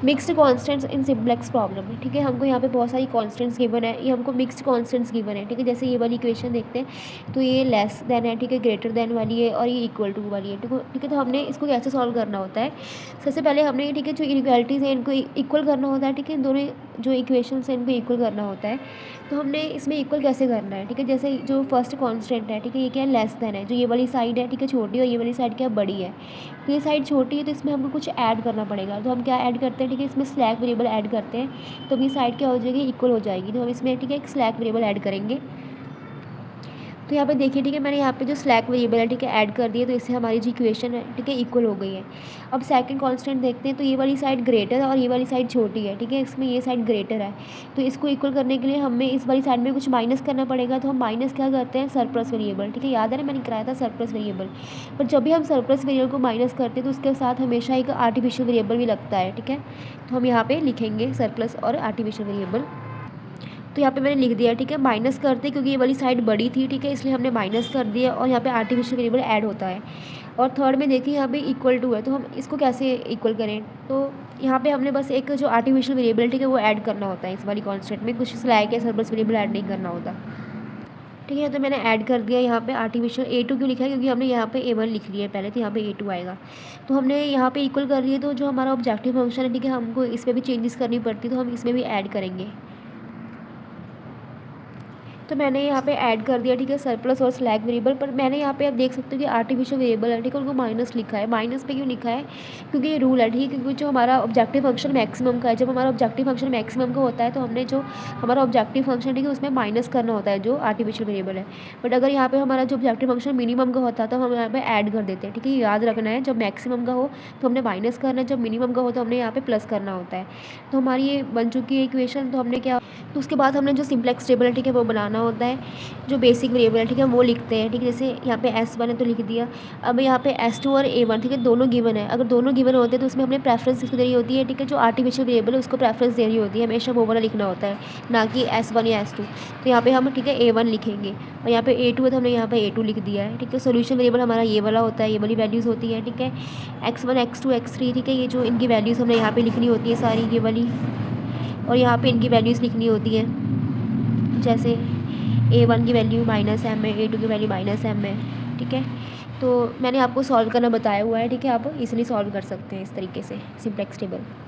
Mixed constants इन simplex problem है, ठीक है। हमको यहाँ पे बहुत सारी कॉन्स्टेंट्स गिवन है, ये हमको मिक्स्ड कॉन्स्टेंट्स गिवन है, ठीक है। जैसे ये वाली इक्वेशन देखते हैं तो ये लेस देन है, ठीक है, ग्रेटर देन वाली है और ये इक्वल टू वाली है, ठीक है। तो हमने इसको कैसे सॉल्व करना होता है, सबसे पहले हमने, ठीक है, जो इनइक्वालिटीज़ हैं इनको इक्वल करना होता है, ठीक है। इन दोनों जो इक्वेशंस हैं इनको इक्वल करना होता है। तो हमने इसमें इक्वल कैसे करना है, ठीक है। जैसे जो फर्स्ट कॉन्स्टेंट है, ठीक है, ये क्या है, लेस देन है, जो ये वाली साइड है, ठीक है, छोटी, और ये वाली साइड क्या बड़ी है। तो ये साइड छोटी है तो इसमें हमको कुछ ऐड करना पड़ेगा, तो हम क्या ऐड करते हैं, ठीक है, इसमें स्लैक वेरिएबल ऐड करते हैं, तो अपनी साइड क्या हो जाएगी, इक्वल हो जाएगी। तो हम इसमें, ठीक है, एक स्लैक वेरिएबल ऐड करेंगे। तो यहाँ पे देखिए, ठीक है, मैंने यहाँ पे जो स्लैक वेरिएबल है, ठीक है, ऐड कर दिया, तो इससे हमारी जो इक्वेशन है, ठीक है, इक्वल हो गई है। अब सेकंड कांस्टेंट देखते हैं, तो ये वाली साइड ग्रेटर है और ये वाली साइड छोटी है, ठीक है, इसमें ये साइड ग्रेटर है। तो इसको इक्वल करने के लिए हमें इस वाली साइड में कुछ माइनस करना पड़ेगा, तो हम माइनस क्या करते हैं, सरप्लस वेरिएबल, ठीक है। याद है ना, मैंने कराया था सरप्लस वेरिएबल। पर जब भी हम सरप्लस वेरिएबल को माइनस करते हैं तो उसके साथ हमेशा एक आर्टिफिशियल वेरिएबल भी लगता है, ठीक है। तो हम यहाँ पर लिखेंगे सरप्लस और आर्टिफिशियल वेरिएबल। तो यहाँ पे मैंने लिख दिया, ठीक है, माइनस करते क्योंकि ये वाली साइड बड़ी थी, ठीक है, इसलिए हमने माइनस कर दिया और यहाँ पे आर्टिफिशियल वेरिएबल ऐड होता है। और थर्ड में देखिए यहाँ पे इक्वल टू है, तो हम इसको कैसे इक्वल करें, तो यहाँ पे हमने बस एक जो आर्टिफिशियल वेरिएबल, ठीक है, वो ऐड करना होता है इस वाली कॉन्स्टेंट में, कुछ स्लैक या सरप्लस वेरिएबल ऐड नहीं करना होता, ठीक है। तो मैंने ऐड कर दिया यहाँ पे आर्टिफिशियल A2 क्यों लिखा है, क्योंकि हमने यहाँ पे A1 लिख लिया है पहले, तो यहाँ पे A2 आएगा। तो हमने यहाँ पे इक्वल कर लिए, तो जो हमारा ऑब्जेक्टिव फंक्शन है, ठीक है, हमको इसमें भी चेंजेस करनी पड़ती है, तो हम इसमें भी ऐड करेंगे। तो मैंने यहाँ पे ऐड कर दिया, ठीक है, सरप्लस और स्लैक वेरिएबल। पर मैंने यहाँ पे आप देख सकते हो कि आर्टिफिशियल वेरिएबल है, ठीक है, उनको माइनस लिखा है। माइनस पे क्यों लिखा है, क्योंकि ये रूल है, ठीक है, क्योंकि जो हमारा ऑब्जेक्टिव फंक्शन मैक्सिमम का है, जब हमारा ऑब्जेक्टिव फंक्शन मैक्सिमम का होता है तो हमने जो हमारा ऑब्जेक्टिव फंक्शन, ठीक है, उसमें माइनस करना होता है जो आर्टिफिशियल वेरिएबल है। बट अगर यहाँ पे हमारा जो ऑब्जेक्टिव फंक्शन मिनिमम का होता है तो हम यहाँ पे ऐड कर देते हैं, ठीक है। याद रखना है, जब मैक्सिमम का हो तो हमने माइनस करना है, जब मिनिमम का हो तो हमने यहाँ पे प्लस करना होता है। तो हमारी ये बन चुकी है इक्वेशन। तो हमने क्या, तो उसके बाद हमने जो सिम्प्लेक्स टेबल है, ठीक है, वो बनाना होता है। जो बेसिक वेरिएबल है, ठीक है, वो लिखते हैं, ठीक है। जैसे यहाँ पे S1 है तो लिख दिया। अब यहाँ पे S2 और A1, ठीक है, दोनों गिवन है। अगर दोनों गिवन होते हैं तो उसमें हमने प्रेफरेंस किसको देनी होती है, ठीक है, जो आर्टिफिशियल वेरिएबल है उसको प्रेफरेंस देनी होती है, हमेशा वो वाला लिखना होता है, ना कि S1 या S2। तो यहाँ पे हम, ठीक है, A1 लिखेंगे, और यहाँ पे A2 है तो हमने यहाँ पे A2 लिख दिया है, ठीक है। सोल्यूशन वेरिएबल हमारा ये वाला होता है, ये वाली वैल्यूज़ होती है, ठीक है, X1 X2 X3, ठीक है, ये जो इनकी वैल्यूज़ हमने यहाँ पे लिखनी होती है सारी ये वाली, और यहाँ पे इनकी वैल्यूज़ लिखनी होती है। जैसे A1 की वैल्यू -m है, A2 की वैल्यू -m है, ठीक है। तो मैंने आपको सॉल्व करना बताया हुआ है, ठीक है, आप इजीली सॉल्व कर सकते हैं इस तरीके से सिम्प्लेक्स टेबल।